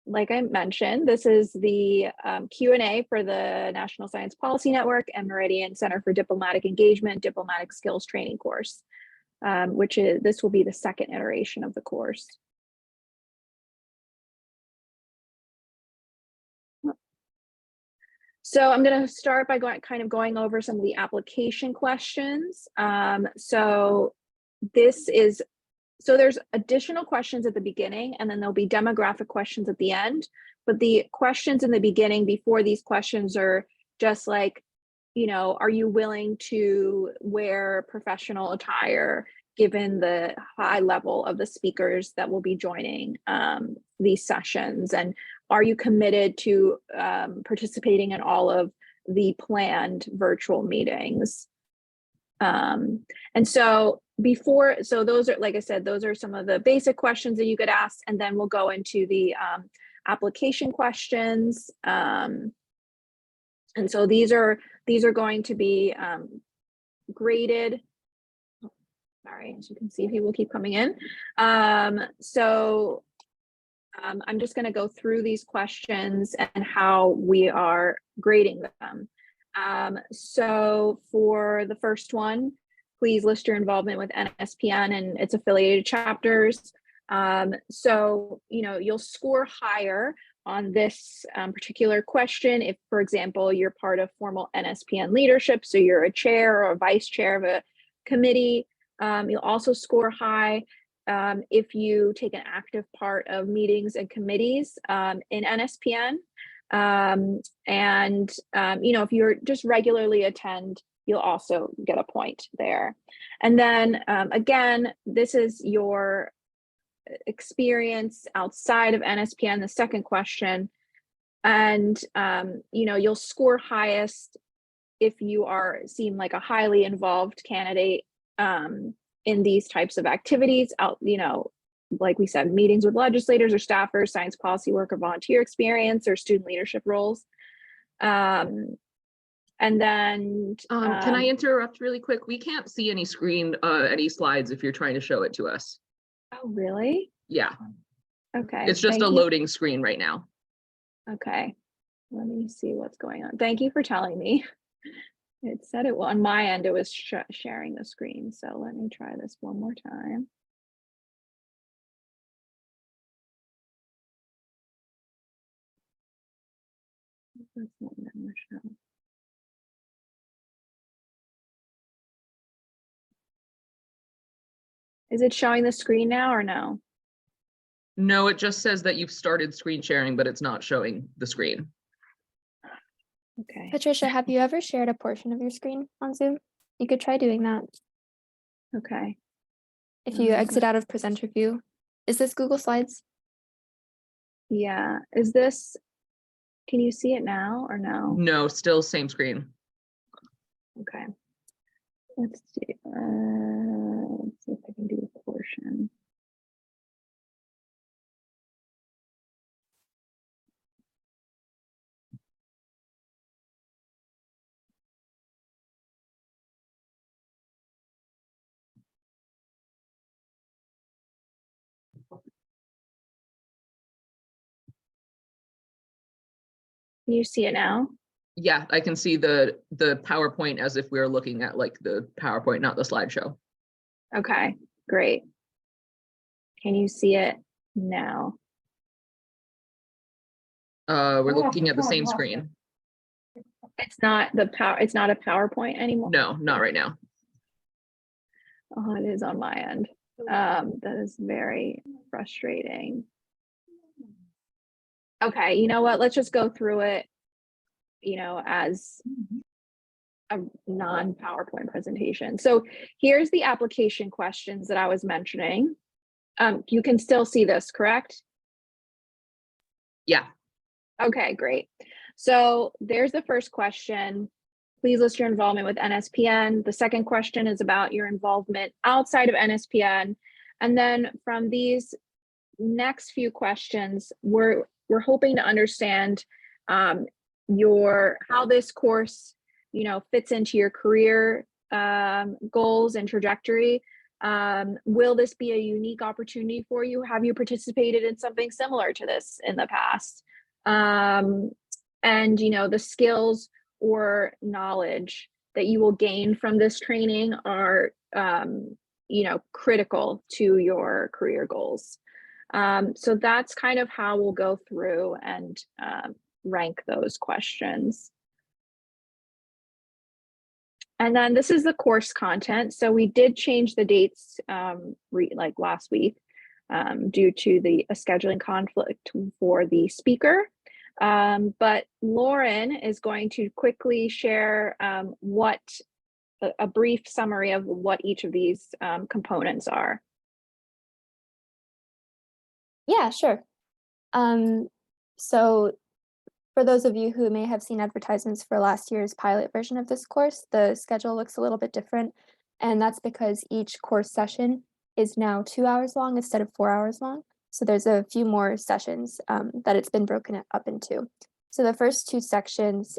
like I mentioned, this is the Q&A for the National Science Policy Network and Meridian Center for Diplomatic Engagement, Diplomatic Skills Training course, this will be the second iteration of the course. So I'm going to start by going over some of the application questions. So there's additional questions at the beginning, and then there'll be demographic questions at the end. But the questions in the beginning before these questions are just like, are you willing to wear professional attire given the high level of the speakers that will be joining these sessions? And are you committed to participating in all of the planned virtual meetings? And so those are, like I said, those are some of the basic questions that you could ask, and then we'll go into the application questions. And so these are going to be graded. Sorry, as you can see, people keep coming in. I'm just going to go through these questions and how we are grading them. So for the first one, please list your involvement with NSPN and its affiliated chapters. So, you'll score higher on this particular question if, for example, you're part of formal NSPN leadership, so you're a chair or a vice chair of a committee. You'll also score high if you take an active part of meetings and committees in NSPN. If you're just regularly attend, you'll also get a point there. And then again, this is your experience outside of NSPN, the second question. And you'll score highest if you seem like a highly involved candidate in these types of activities, like we said, meetings with legislators or staffers, science policy work or volunteer experience, or student leadership roles. And then can I interrupt really quick? We can't see any screen, any slides if you're trying to show it to us. Oh, really? Yeah. Okay. It's just a loading screen right now. Okay. Let me see what's going on. Thank you for telling me. It said it on my end, it was sharing the screen. So let me try this one more time. That's not gonna show. Is it showing the screen now or no? No, it just says that you've started screen sharing, but it's not showing the screen. Okay. Patricia, have you ever shared a portion of your screen on Zoom? You could try doing that. Okay. If you exit out of presenter view. Is this Google Slides? Yeah. Can you see it now or no? No, still same screen. Okay. Let's see. Let's see if I can do a portion. Can you see it now? Yeah, I can see the PowerPoint as if we were looking at like the PowerPoint, not the slideshow. Okay, great. Can you see it now? We're looking at the same screen. It's not it's not a PowerPoint anymore? No, not right now. Oh, it is on my end. That is very frustrating. Okay, you know what? Let's just go through it, as a non-PowerPoint presentation. So here's the application questions that I was mentioning. You can still see this, correct? Yeah. Okay, great. So there's the first question. Please list your involvement with NSPN. The second question is about your involvement outside of NSPN. And then from these next few questions, we're hoping to understand how this course, fits into your career goals and trajectory. Will this be a unique opportunity for you? Have you participated in something similar to this in the past? And the skills or knowledge that you will gain from this training are critical to your career goals. So that's kind of how we'll go through and rank those questions. And then this is the course content. So we did change the dates like last week due to a scheduling conflict for the speaker. But Lauren is going to quickly share a brief summary of what each of these components are. Yeah, sure. So for those of you who may have seen advertisements for last year's pilot version of this course, the schedule looks a little bit different. And that's because each course session is now 2 hours long instead of 4 hours long. So there's a few more sessions that it's been broken up into. So the first two sections,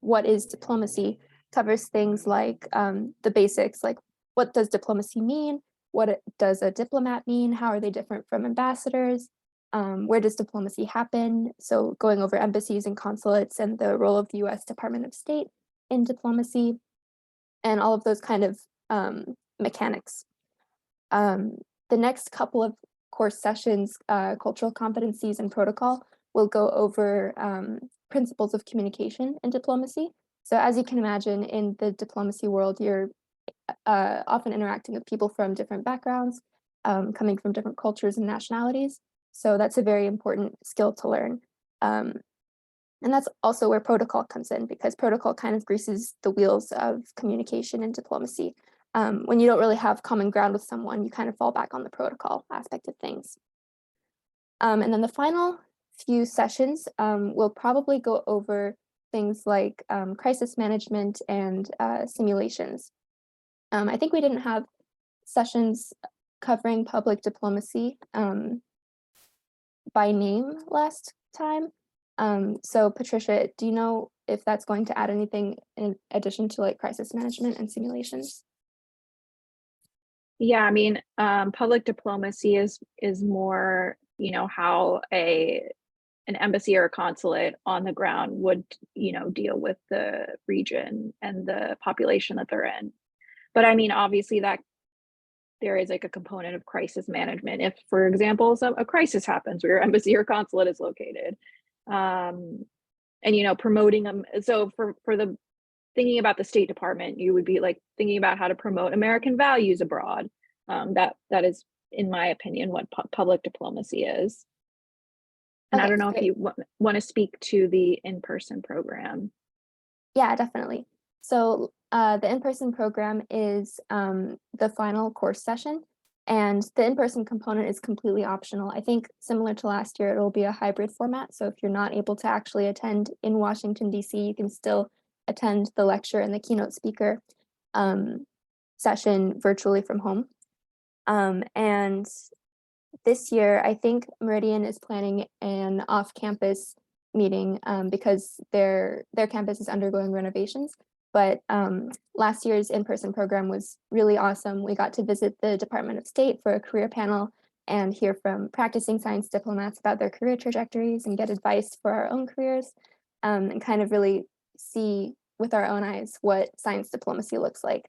what is diplomacy, covers things like the basics, like what does diplomacy mean? What does a diplomat mean? How are they different from ambassadors? Where does diplomacy happen? So going over embassies and consulates and the role of the US Department of State in diplomacy and all of those kind of mechanics. The next couple of course sessions, cultural competencies and protocol, will go over principles of communication in diplomacy. So as you can imagine, in the diplomacy world, you're often interacting with people from different backgrounds, coming from different cultures and nationalities. So that's a very important skill to learn. And that's also where protocol comes in, because protocol kind of greases the wheels of communication and diplomacy. When you don't really have common ground with someone, you kind of fall back on the protocol aspect of things. And then the final few sessions will probably go over things like crisis management and simulations. I think we didn't have sessions covering public diplomacy by name last time. So Patricia, do you know if that's going to add anything in addition to like crisis management and simulations? Yeah, I mean, public diplomacy is more, how an embassy or a consulate on the ground would, deal with the region and the population that they're in. But I mean, obviously that there is like a component of crisis management. If, for example, a crisis happens where your embassy or consulate is located, and promoting them. So for the thinking about the State Department, you would be like thinking about how to promote American values abroad. That is, in my opinion, what public diplomacy is. And Okay, I don't know great. if you want to speak to the in-person program. Yeah, definitely. So the in-person program is the final course session, and the in-person component is completely optional. I think similar to last year, it will be a hybrid format. So if you're not able to actually attend in Washington, D.C., you can still attend the lecture and the keynote speaker session virtually from home. And this year, I think Meridian is planning an off-campus meeting because their campus is undergoing renovations. But last year's in-person program was really awesome. We got to visit the Department of State for a career panel and hear from practicing science diplomats about their career trajectories and get advice for our own careers, and kind of really see with our own eyes what science diplomacy looks like.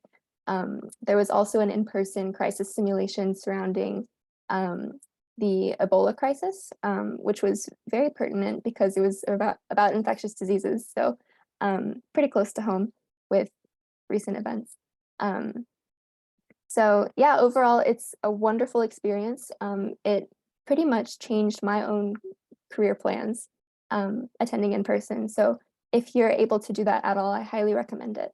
There was also an in-person crisis simulation surrounding the Ebola crisis, which was very pertinent because it was about infectious diseases. So pretty close to home with recent events. So yeah, overall, it's a wonderful experience. It pretty much changed my own career plans, attending in person. So if you're able to do that at all, I highly recommend it.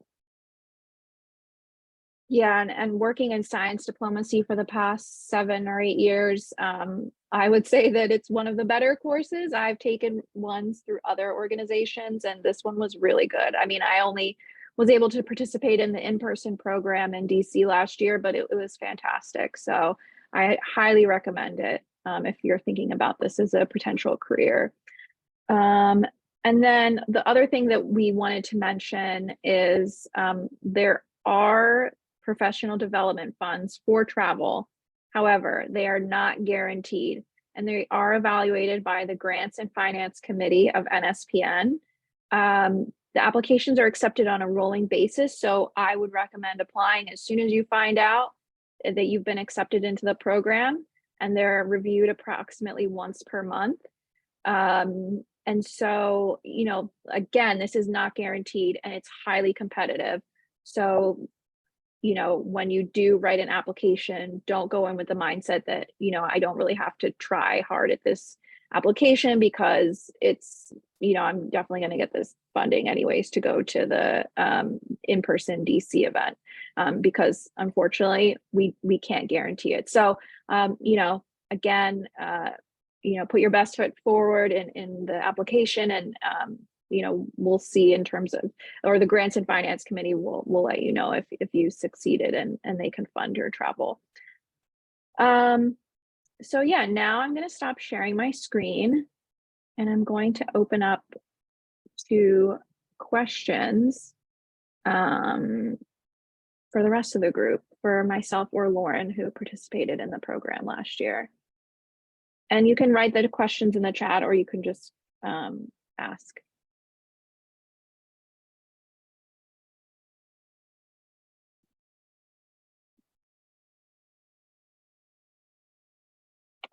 Yeah, and working in science diplomacy for the past 7 or 8 years, I would say that it's one of the better courses. I've taken ones through other organizations, and this one was really good. I mean, I only was able to participate in the in-person program in DC last year, but it was fantastic. So I highly recommend it if you're thinking about this as a potential career. And then the other thing that we wanted to mention is there are professional development funds for travel. However, they are not guaranteed, and they are evaluated by the Grants and Finance Committee of NSPN. The applications are accepted on a rolling basis, so I would recommend applying as soon as you find out that you've been accepted into the program, and they're reviewed approximately once per month. And so, you know, again, this is not guaranteed and it's highly competitive. So, you know, when you do write an application, don't go in with the mindset that, you know, I don't really have to try hard at this application because it's, you know, I'm definitely going to get this funding anyways to go to the in-person DC event, because unfortunately we can't guarantee it. So, you know, again, you know, put your best foot forward in the application, and you know, we'll see in terms of, or the Grants and Finance Committee will let you know if you succeeded and they can fund your travel. So yeah, now I'm going to stop sharing my screen and I'm going to open up to questions for the rest of the group, for myself or Lauren, who participated in the program last year. And you can write the questions in the chat, or you can just ask.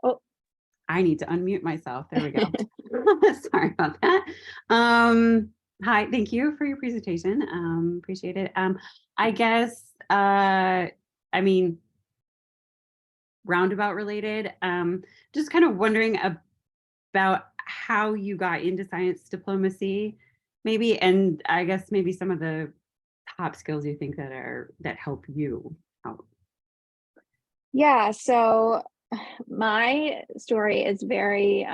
Oh, I need to unmute myself. There we go. Sorry about that. Hi, thank you for your presentation. Appreciate it. I guess, I mean, roundabout related, just kind of wondering about how you got into science diplomacy, maybe, and I guess maybe some of the top skills you think that help you out. yeah, so my story is very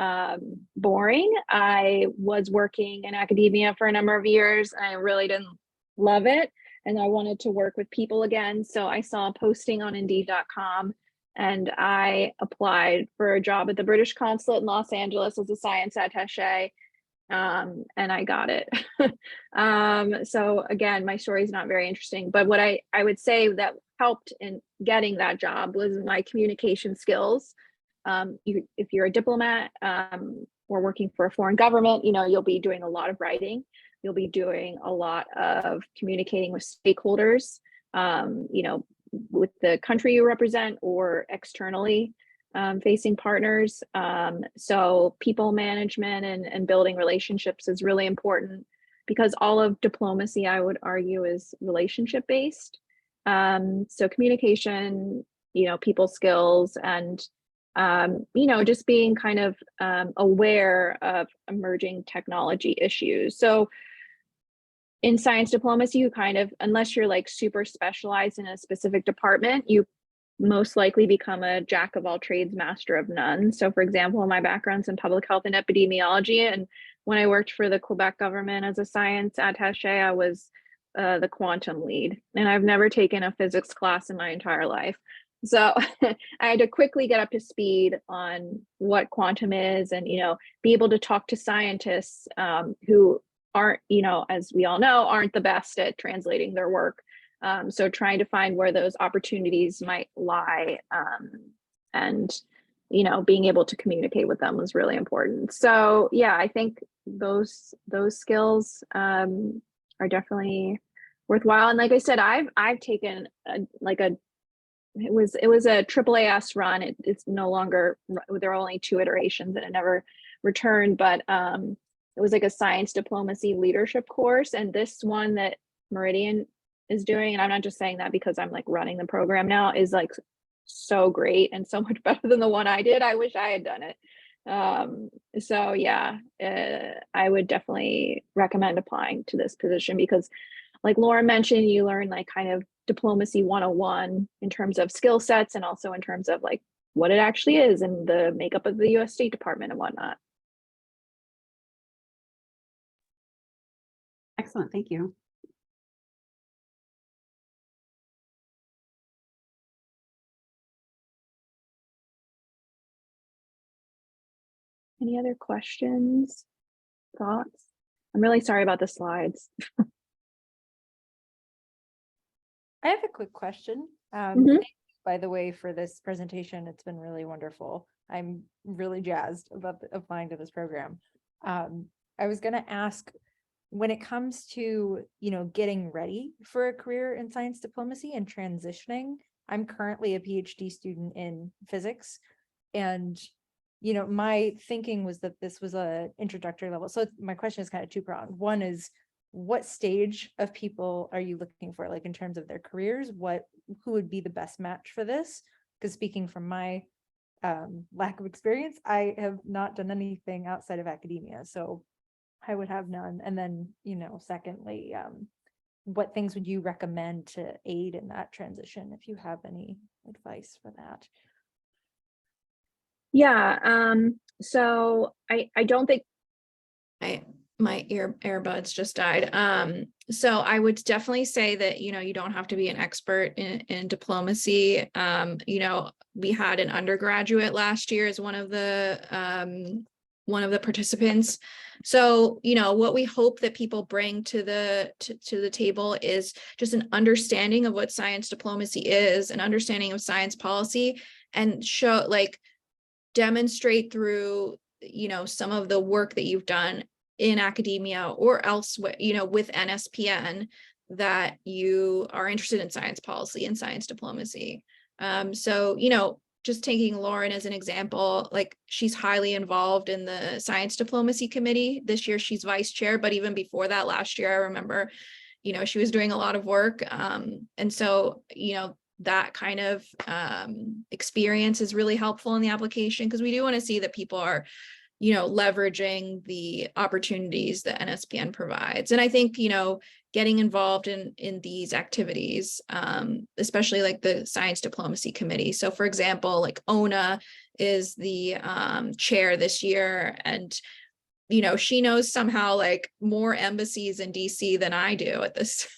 boring. I was working in academia for a number of years and I really didn't love it. And I wanted to work with people again. So I saw a posting on Indeed.com and I applied for a job at the British Consulate in Los Angeles as a science attaché. And I got it. So again, my story is not very interesting, but what I would say that helped in getting that job was my communication skills. If you're a diplomat or working for a foreign government, you know, you'll be doing a lot of writing. You'll be doing a lot of communicating with stakeholders, you know, with the country you represent or externally facing partners. So people management and building relationships is really important, because all of diplomacy, I would argue, is relationship based. So communication, you know, people skills, and you know, just being kind of aware of emerging technology issues. So in science diplomacy, you kind of, unless you're like super specialized in a specific department, you most likely become a jack of all trades, master of none. So for example, my background's in public health and epidemiology. And when I worked for the Quebec government as a science attaché, I was the quantum lead. And I've never taken a physics class in my entire life. So I had to quickly get up to speed on what quantum is and, you know, be able to talk to scientists who aren't, you know, as we all know, aren't the best at translating their work. So trying to find where those opportunities might lie, and, you know, being able to communicate with them was really important. So yeah, I think those skills are definitely worthwhile. And like I said, I've taken it was a AAAS run. It's no longer, there are only 2 iterations and it never returned, but it was like a science diplomacy leadership course. And this one that Meridian is doing, and I'm not just saying that because I'm like running the program now, is like so great and so much better than the one I did. I wish I had done it. So yeah, I would definitely recommend applying to this position, because like Lauren mentioned, you learn like kind of diplomacy 101 in terms of skill sets and also in terms of like what it actually is and the makeup of the US State Department and whatnot. Excellent, thank you. Any other questions, thoughts? I'm really sorry about the slides. I have a quick question. Mhm. Thank you, by the way, for this presentation. It's been really wonderful. I'm really jazzed about applying to this program. I was going to ask, when it comes to, getting ready for a career in science diplomacy and transitioning, I'm currently a PhD student in physics, and my thinking was that this was a introductory level. So my question is kind of two-pronged. One is, what stage of people are you looking for, like in terms of their careers? Who would be the best match for this? Because speaking from my lack of experience, I have not done anything outside of academia, so I would have none. And then, secondly, what things would you recommend to aid in that transition, if you have any advice for that? Yeah, so I don't think my earbuds just died. So I would definitely say that, you don't have to be an expert in diplomacy. We had an undergraduate last year as one of the participants. So, what we hope that people bring to the table is just an understanding of what science diplomacy is, an understanding of science policy, and demonstrate through, some of the work that you've done in academia or elsewhere, with NSPN, that you are interested in science policy and science diplomacy. So, just taking Lauren as an example, like she's highly involved in the science diplomacy committee. This year she's vice chair, but even before that, last year, I remember, she was doing a lot of work. And so, that kind of experience is really helpful in the application, because we do want to see that people are, leveraging the opportunities that NSPN provides. And I think, getting involved in these activities, especially like the science diplomacy committee. So for example, like Ona is the chair this year, and she knows somehow like more embassies in DC than I do at this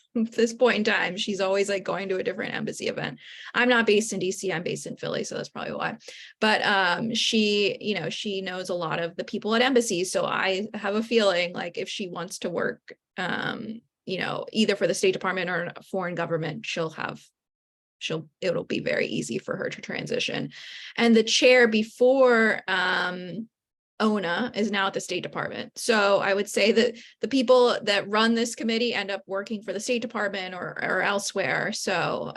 point in time. She's always like going to a different embassy event. I'm not based in DC, I'm based in Philly, so that's probably why. But she knows a lot of the people at embassies. So I have a feeling like if she wants to work, either for the State Department or a foreign government, it'll be very easy for her to transition. And the chair before Ona is now at the State Department. So I would say that the people that run this committee end up working for the State Department or elsewhere. So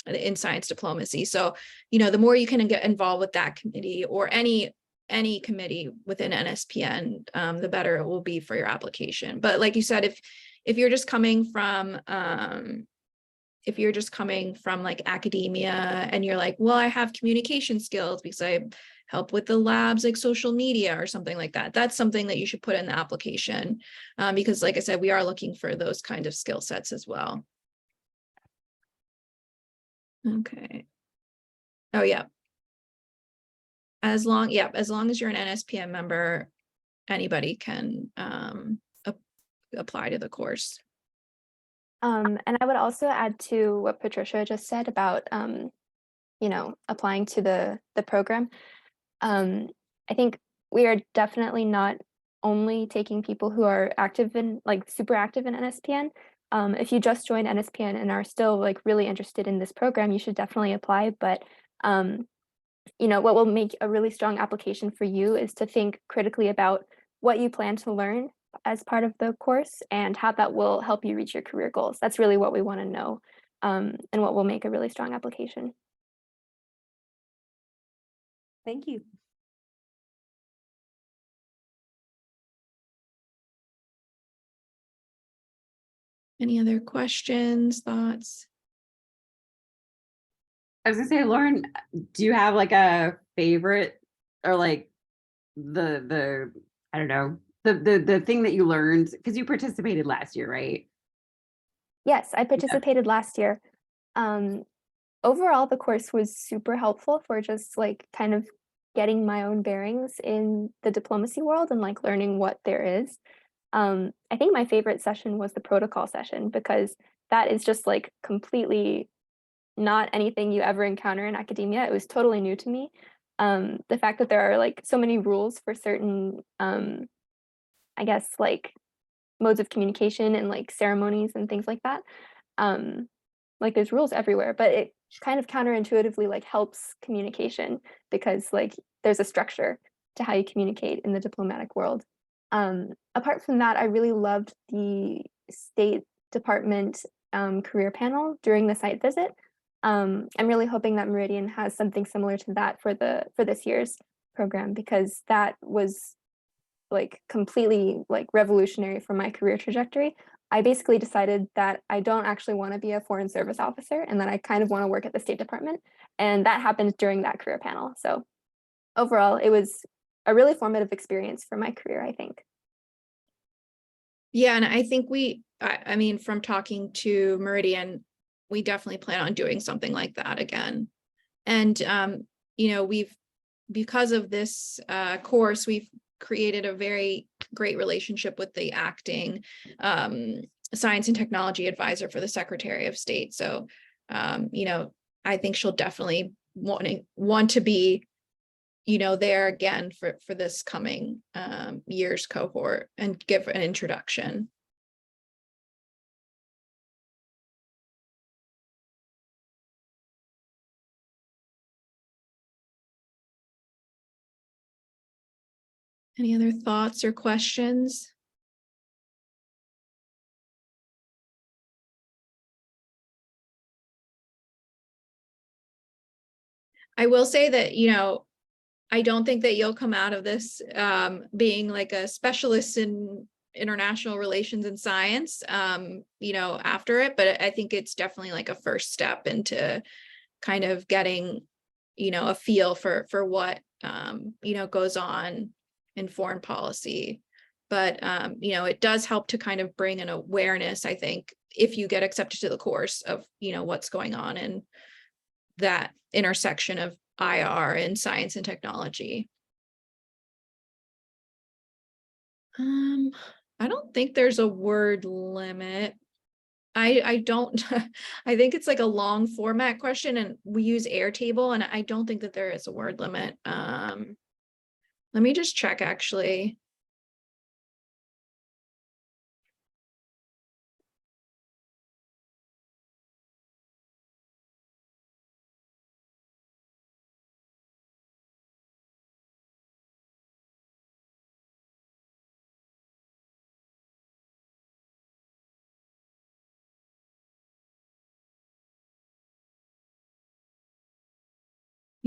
in science diplomacy. So, the more you can get involved with that committee or any committee within NSPN, the better it will be for your application. But like you said, if you're just coming from like academia and you're like, well, I have communication skills because I help with the labs, like social media or something like that, that's something that you should put in the application, because like I said, we are looking for those kind of skill sets as well. Okay. Oh yeah. As long as you're an NSPN member, anybody can apply to the course. And I would also add to what Patricia just said about, applying to the program. I think we are definitely not only taking people who are active in, like, super active in NSPN. If you just joined NSPN and are still like really interested in this program, you should definitely apply. But what will make a really strong application for you is to think critically about what you plan to learn as part of the course and how that will help you reach your career goals. That's really what we want to know, and what will make a really strong application. Thank you. Any other questions, thoughts? I was gonna say, Lauren, do you have like a favorite or like the I don't know, the thing that you learned, because you participated last year, right? Yes, I participated last year. Overall, the course was super helpful for just like kind of getting my own bearings in the diplomacy world and like learning what there is. I think my favorite session was the protocol session, because that is just like completely not anything you ever encounter in academia. It was totally new to me. The fact that there are like so many rules for certain, I guess, like modes of communication and like ceremonies and things like that. like there's rules everywhere, but it kind of counterintuitively like helps communication because like there's a structure to how you communicate in the diplomatic world. Apart from that, I really loved the State Department career panel during the site visit. I'm really hoping that Meridian has something similar to that for this year's program, because that was like completely like revolutionary for my career trajectory. I basically decided that I don't actually want to be a foreign service officer and that I kind of want to work at the State Department. And that happened during that career panel. So overall, it was a really formative experience for my career, I think. Yeah, and I think I mean, from talking to Meridian, we definitely plan on doing something like that again. And, you know, because of this course, we've created a very great relationship with the acting science and technology advisor for the Secretary of State. So, you know, I think she'll definitely want to be, you know, there again for this coming year's cohort and give an introduction. Any other thoughts or questions? I will say that, you know, I don't think that you'll come out of this being like a specialist in international relations and science, you know, after it, but I think it's definitely like a first step into kind of getting, you know, a feel for what, you know, goes on in foreign policy. But, you know, it does help to kind of bring an awareness, I think, if you get accepted to the course of, you know, what's going on in that intersection of IR and science and technology. I don't think there's a word limit. I don't, I think it's like a long format question and we use Airtable and I don't think that there is a word limit. Let me just check actually.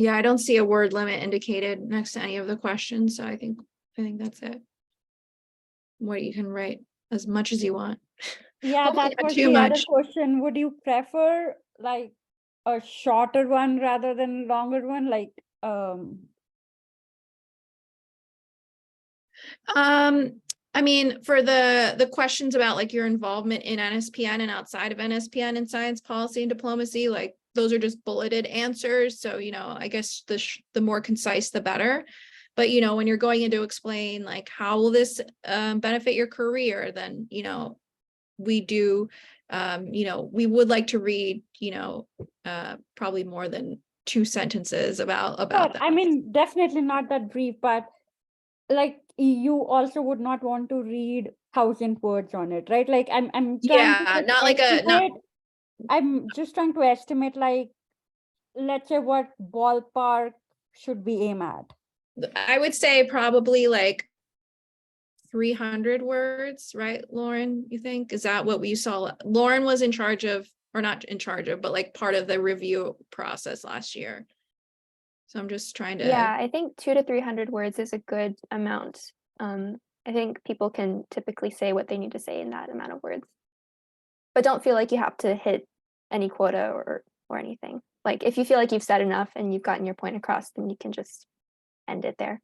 Yeah, I don't see a word limit indicated next to any of the questions, so I think that's it. What you can write as much as you want. Yeah, Hopefully that not was too the other much. question. Would you prefer like a shorter one rather than longer one? Like, I mean, for the questions about like your involvement in NSPN and outside of NSPN in science policy and diplomacy, like those are just bulleted answers. So, you know, I guess the more concise, the better. But, you know, when you're going in to explain like, how will this benefit your career, then, you know, we do, you know, we would like to read, you know, probably more than 2 sentences about but that. I mean, definitely not that brief, but like you also would not want to read 1,000 words on it, right? Like I'm trying to Yeah, just not like I'm just trying to estimate, like, let's say what ballpark should we aim at? I would say probably like 300 words, right, Lauren? You think? Is that what we saw? Lauren was in charge of, or not in charge of, but like part of the review process last year. So I'm just trying to. Yeah, I think 200 to 300 words is a good amount. I think people can typically say what they need to say in that amount of words. But don't feel like you have to hit any quota or anything. Like if you feel like you've said enough and you've gotten your point across, then you can just end it there.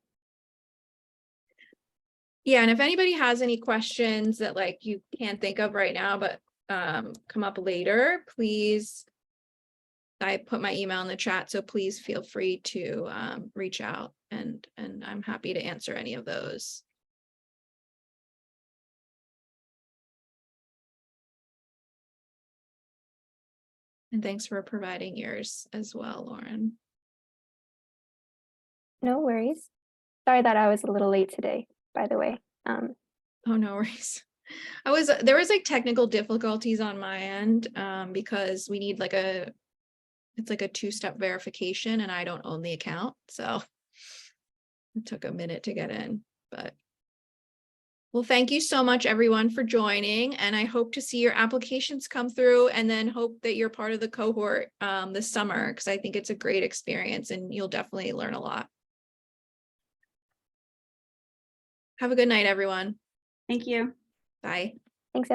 Yeah, and if anybody has any questions that like you can't think of right now, but come up later, please. I put my email in the chat, so please feel free to reach out and I'm happy to answer any of those. And thanks for providing yours as well, Lauren. No worries. Sorry that I was a little late today, by the way. Oh, no worries. There was like technical difficulties on my end, because we need it's like a two-step verification and I don't own the account, so it took a minute to get in, but. Well, thank you so much, everyone, for joining, and I hope to see your applications come through, and then hope that you're part of the cohort this summer, because I think it's a great experience and you'll definitely learn a lot. Have a good night, everyone. Thank you. Bye. Thanks, everyone.